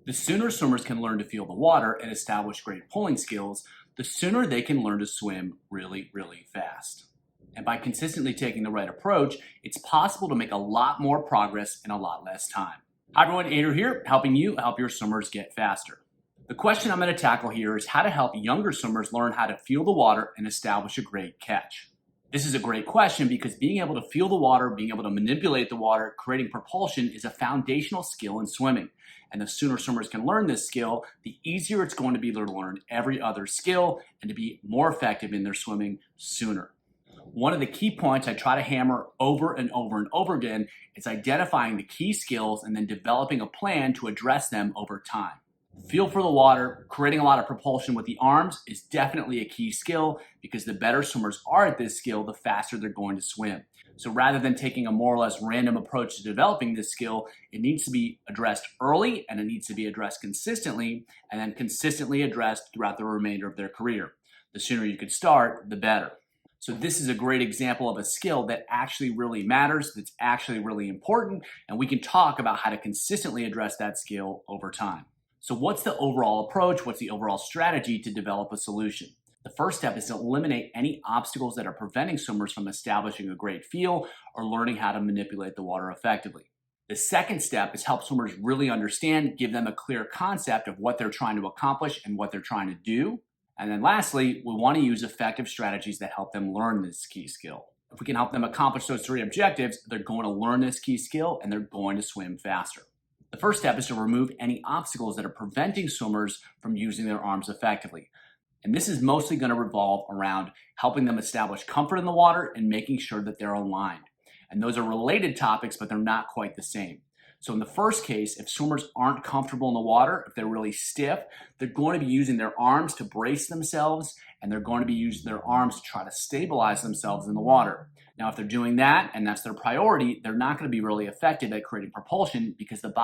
The sooner swimmers can learn to feel the water and establish great pulling skills, the sooner they can learn to swim really, really fast. And by consistently taking the right approach, it's possible to make a lot more progress in a lot less time. Hi everyone, Andrew here, helping you help your swimmers get faster. The question I'm going to tackle here is how to help younger swimmers learn how to feel the water and establish a great catch. This is a great question because being able to feel the water, being able to manipulate the water, creating propulsion is a foundational skill in swimming. And the sooner swimmers can learn this skill, the easier it's going to be to learn every other skill and to be more effective in their swimming sooner. One of the key points I try to hammer over and over and over again is identifying the key skills and then developing a plan to address them over time. Feel for the water, creating a lot of propulsion with the arms is definitely a key skill because the better swimmers are at this skill, the faster they're going to swim. So rather than taking a more or less random approach to developing this skill, it needs to be addressed early and it needs to be addressed consistently and then consistently addressed throughout the remainder of their career. The sooner you could start, the better. So this is a great example of a skill that actually really matters, that's actually really important, and we can talk about how to consistently address that skill over time. So what's the overall approach? What's the overall strategy to develop a solution? The first step is to eliminate any obstacles that are preventing swimmers from establishing a great feel or learning how to manipulate the water effectively. The second step is help swimmers really understand, give them a clear concept of what they're trying to accomplish and what they're trying to do. And then lastly, we want to use effective strategies that help them learn this key skill. If we can help them accomplish those three objectives, they're going to learn this key skill and they're going to swim faster. The first step is to remove any obstacles that are preventing swimmers from using their arms effectively. And this is mostly going to revolve around helping them establish comfort in the water and making sure that they're aligned. And those are related topics, but they're not quite the same. So in the first case, if swimmers aren't comfortable in the water, if they're really stiff, they're going to be using their arms to brace themselves, and they're going to be using their arms to try to stabilize themselves in the water. Now, if they're doing that, and that's their priority, they're not going to be really effective at creating propulsion because the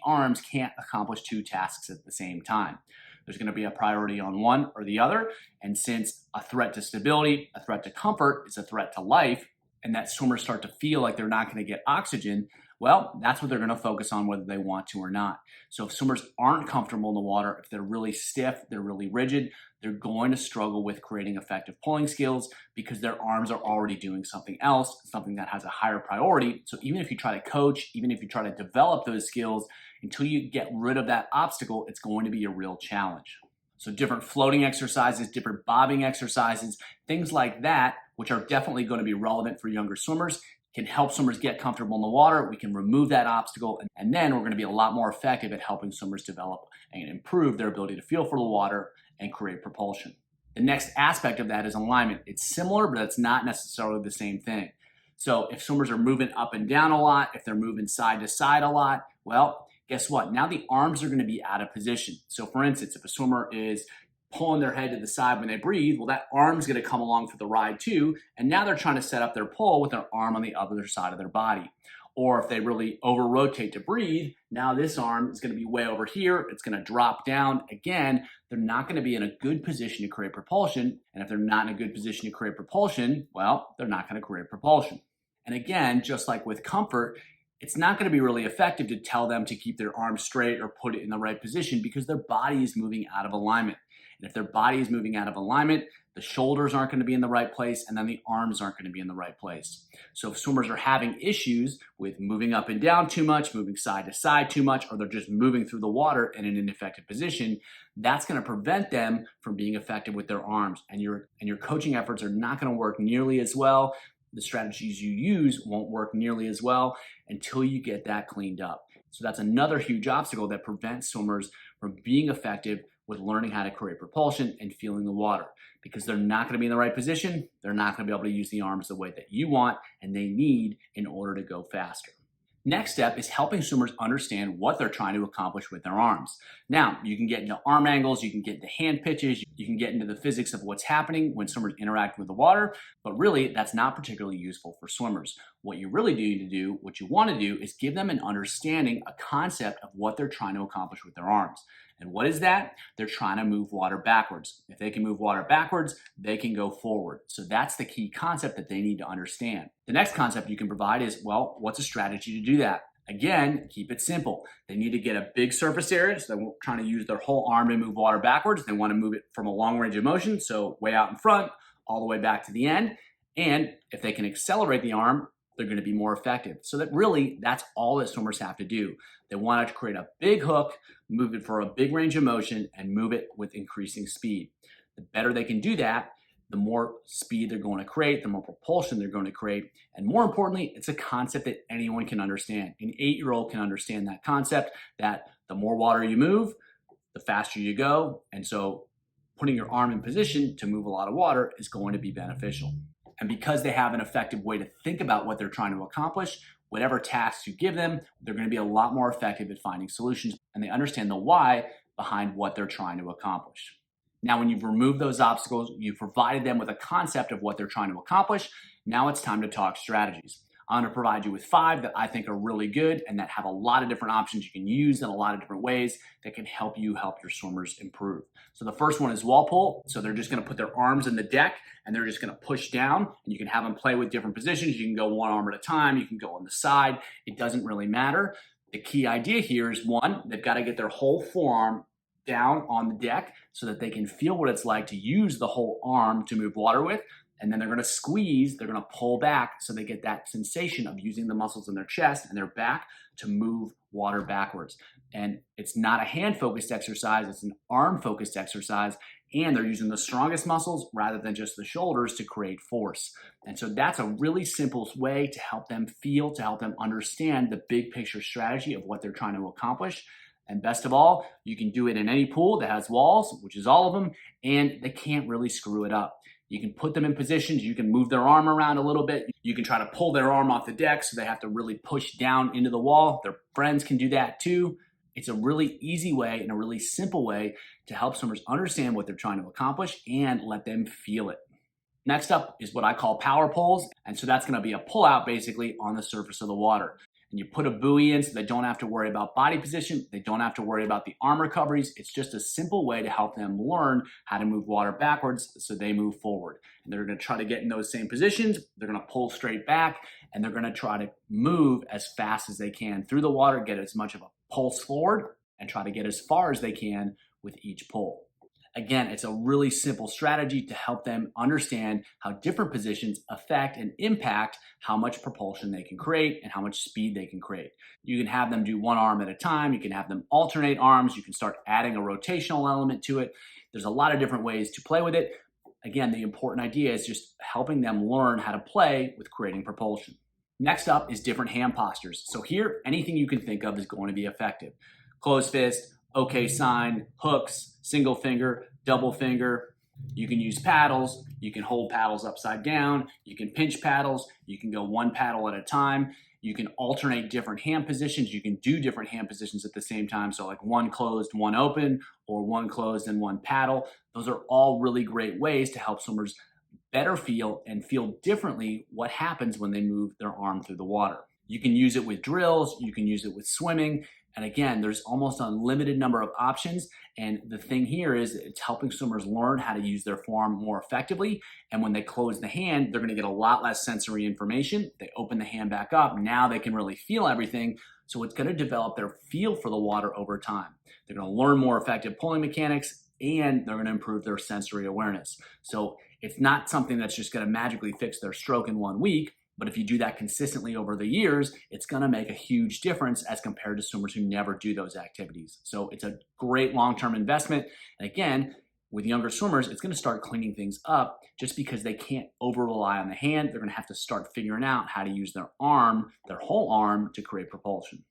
arms can't accomplish two tasks at the same time. There's going to be a priority on one or the other, and since a threat to stability, a threat to comfort is a threat to life, and that swimmers start to feel like they're not going to get oxygen, well, that's what they're going to focus on whether they want to or not. So if swimmers aren't comfortable in the water, if they're really stiff, they're really rigid, they're going to struggle with creating effective pulling skills because their arms are already doing something else, something that has a higher priority. So even if you try to coach, even if you try to develop those skills, until you get rid of that obstacle, it's going to be a real challenge. So different floating exercises, different bobbing exercises, things like that, which are definitely going to be relevant for younger swimmers, can help swimmers get comfortable in the water. We can remove that obstacle, and then we're going to be a lot more effective at helping swimmers develop and improve their ability to feel for the water and create propulsion. The next aspect of that is alignment. It's similar, but it's not necessarily the same thing. So if swimmers are moving up and down a lot, if they're moving side to side a lot, well, guess what? Now the arms are going to be out of position. So for instance, if a swimmer is pulling their head to the side when they breathe, well, that arm's going to come along for the ride too. And now they're trying to set up their pull with their arm on the other side of their body. Or if they really over rotate to breathe, now this arm is going to be way over here. It's going to drop down. Again, they're not going to be in a good position to create propulsion. And if they're not in a good position to create propulsion, well, they're not going to create propulsion. And again, just like with comfort, it's not going to be really effective to tell them to keep their arms straight or put it in the right position because their body is moving out of alignment. And if their body is moving out of alignment, the shoulders aren't going to be in the right place, and then the arms aren't going to be in the right place. So if swimmers are having issues with moving up and down too much, moving side to side too much, or they're just moving through the water in an ineffective position, that's going to prevent them from being effective with their arms. And your coaching efforts are not going to work nearly as well. The strategies you use won't work nearly as well until you get that cleaned up. So that's another huge obstacle that prevents swimmers from being effective with learning how to create propulsion and feeling the water because they're not going to be in the right position. They're not going to be able to use the arms the way that you want and they need in order to go faster. Next step is helping swimmers understand what they're trying to accomplish with their arms. Now, you can get into arm angles, you can get into hand pitches, you can get into the physics of what's happening when swimmers interact with the water, but really that's not particularly useful for swimmers. What you really need to do, what you want to do is give them an understanding, a concept of what they're trying to accomplish with their arms. And what is that? They're trying to move water backwards. If they can move water backwards, they can go forward. So that's the key concept that they need to understand. The next concept you can provide is, well, what's a strategy to do that? Again, keep it simple. They need to get a big surface area, so they're trying to use their whole arm to move water backwards. They want to move it from a long range of motion, so way out in front, all the way back to the end. And if they can accelerate the arm, they're going to be more effective. So that really, that's all that swimmers have to do. They want to create a big hook, move it for a big range of motion, and move it with increasing speed. The better they can do that, the more speed they're going to create, the more propulsion they're going to create. And more importantly, it's a concept that anyone can understand. An 8-year-old can understand that concept, that the more water you move, the faster you go. And so putting your arm in position to move a lot of water is going to be beneficial. And because they have an effective way to think about what they're trying to accomplish, whatever tasks you give them, they're going to be a lot more effective at finding solutions, and they understand the why behind what they're trying to accomplish. Now, when you've removed those obstacles, you've provided them with a concept of what they're trying to accomplish, now it's time to talk strategies. I'm going to provide you with 5 that I think are really good and that have a lot of different options you can use in a lot of different ways that can help you help your swimmers improve. So the first one is wall pull. So they're just going to put their arms in the deck and they're just going to push down, and you can have them play with different positions. You can go one arm at a time. You can go on the side. It doesn't really matter. The key idea here is, one, they've got to get their whole forearm down on the deck so that they can feel what it's like to use the whole arm to move water with. And then they're going to squeeze, they're going to pull back so they get that sensation of using the muscles in their chest and their back to move water backwards. And it's not a hand-focused exercise, it's an arm-focused exercise, and they're using the strongest muscles rather than just the shoulders to create force. And so that's a really simple way to help them feel, to help them understand the big picture strategy of what they're trying to accomplish. And best of all, you can do it in any pool that has walls, which is all of them, and they can't really screw it up. You can put them in positions, you can move their arm around a little bit, you can try to pull their arm off the deck so they have to really push down into the wall. Their friends can do that too. It's a really easy way and a really simple way to help swimmers understand what they're trying to accomplish and let them feel it. Next up is what I call power pulls, and so that's going to be a pull out basically on the surface of the water. And you put a buoy in so they don't have to worry about body position. They don't have to worry about the arm recoveries. It's just a simple way to help them learn how to move water backwards so they move forward. And they're going to try to get in those same positions. They're going to pull straight back, and they're going to try to move as fast as they can through the water, get as much of a pulse forward, and try to get as far as they can with each pull. Again, it's a really simple strategy to help them understand how different positions affect and impact how much propulsion they can create and how much speed they can create. You can have them do one arm at a time. You can have them alternate arms. You can start adding a rotational element to it. There's a lot of different ways to play with it. Again, the important idea is just helping them learn how to play with creating propulsion. Next up is different hand postures. So here, anything you can think of is going to be effective. Closed fist, okay sign, hooks, single finger, double finger. You can use paddles. You can hold paddles upside down. You can pinch paddles. You can go one paddle at a time. You can alternate different hand positions. You can do different hand positions at the same time. So like one closed, one open, or one closed and one paddle. Those are all really great ways to help swimmers better feel and feel differently what happens when they move their arm through the water. You can use it with drills. You can use it with swimming. And again, there's almost an unlimited number of options. And the thing here is it's helping swimmers learn how to use their forearm more effectively. And when they close the hand, they're going to get a lot less sensory information. They open the hand back up. Now they can really feel everything. So it's going to develop their feel for the water over time. They're going to learn more effective pulling mechanics, and they're going to improve their sensory awareness. So it's not something that's just going to magically fix their stroke in 1 week. But if you do that consistently over the years, it's going to make a huge difference as compared to swimmers who never do those activities. So it's a great long-term investment. And again, with younger swimmers, it's going to start cleaning things up just because they can't over-rely on the hand. They're going to have to start figuring out how to use their arm, their whole arm, to create propulsion.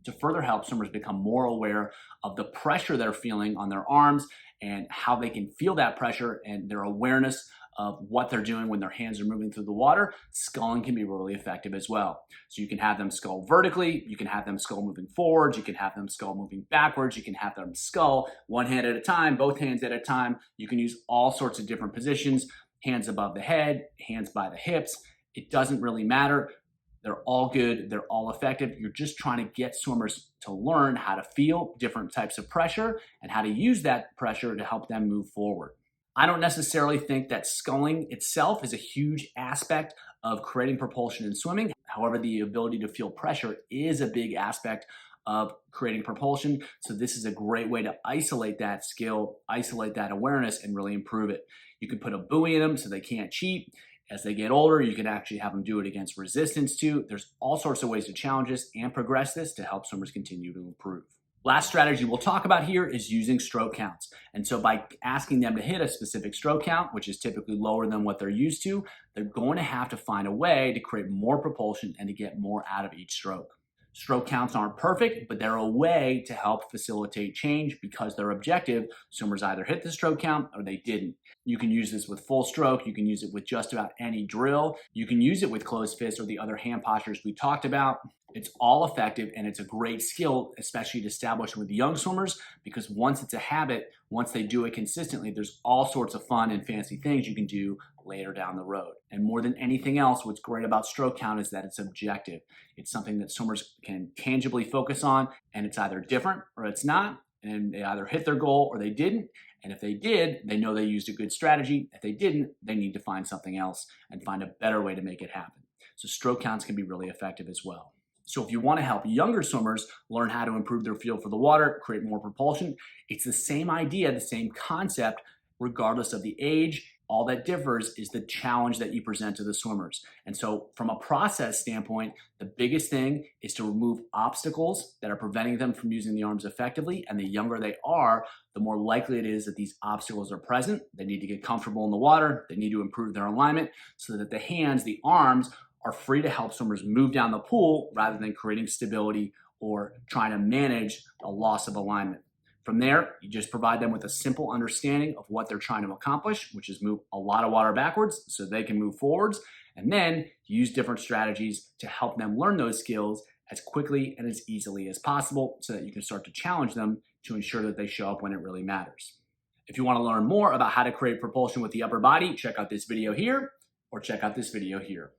To further help swimmers become more aware of the pressure they're feeling on their arms and how they can feel that pressure and their awareness of what they're doing when their hands are moving through the water, sculling can be really effective as well. So you can have them scull vertically, you can have them scull moving forward, you can have them scull moving backwards, you can have them scull one hand at a time, both hands at a time. You can use all sorts of different positions, hands above the head, hands by the hips. It doesn't really matter. They're all good. They're all effective. You're just trying to get swimmers to learn how to feel different types of pressure and how to use that pressure to help them move forward. I don't necessarily think that sculling itself is a huge aspect of creating propulsion in swimming. However, the ability to feel pressure is a big aspect of creating propulsion. So this is a great way to isolate that skill, isolate that awareness, and really improve it. You can put a buoy in them so they can't cheat. As they get older, you can actually have them do it against resistance too. There's all sorts of ways to challenge this and progress this to help swimmers continue to improve. Last strategy we'll talk about here is using stroke counts. And so by asking them to hit a specific stroke count, which is typically lower than what they're used to, they're going to have to find a way to create more propulsion and to get more out of each stroke. Stroke counts aren't perfect, but they're a way to help facilitate change because they're objective. Swimmers either hit the stroke count or they didn't. You can use this with full stroke. You can use it with just about any drill. You can use it with closed fist or the other hand postures we talked about. It's all effective and it's a great skill, especially to establish with young swimmers, because once it's a habit, once they do it consistently, there's all sorts of fun and fancy things you can do later down the road. And more than anything else, what's great about stroke count is that it's objective. It's something that swimmers can tangibly focus on, and it's either different or it's not, and they either hit their goal or they didn't. And if they did, they know they used a good strategy. If they didn't, they need to find something else and find a better way to make it happen. So stroke counts can be really effective as well. So if you want to help younger swimmers learn how to improve their feel for the water, create more propulsion, it's the same idea, the same concept, regardless of the age. All that differs is the challenge that you present to the swimmers. And so from a process standpoint, the biggest thing is to remove obstacles that are preventing them from using the arms effectively. And the younger they are, the more likely it is that these obstacles are present. They need to get comfortable in the water. They need to improve their alignment so that the hands, the arms, are free to help swimmers move down the pool rather than creating stability or trying to manage a loss of alignment. From there, you just provide them with a simple understanding of what they're trying to accomplish, which is move a lot of water backwards so they can move forwards, and then use different strategies to help them learn those skills as quickly and as easily as possible so that you can start to challenge them to ensure that they show up when it really matters. If you want to learn more about how to create propulsion with the upper body, check out this video here or check out this video here.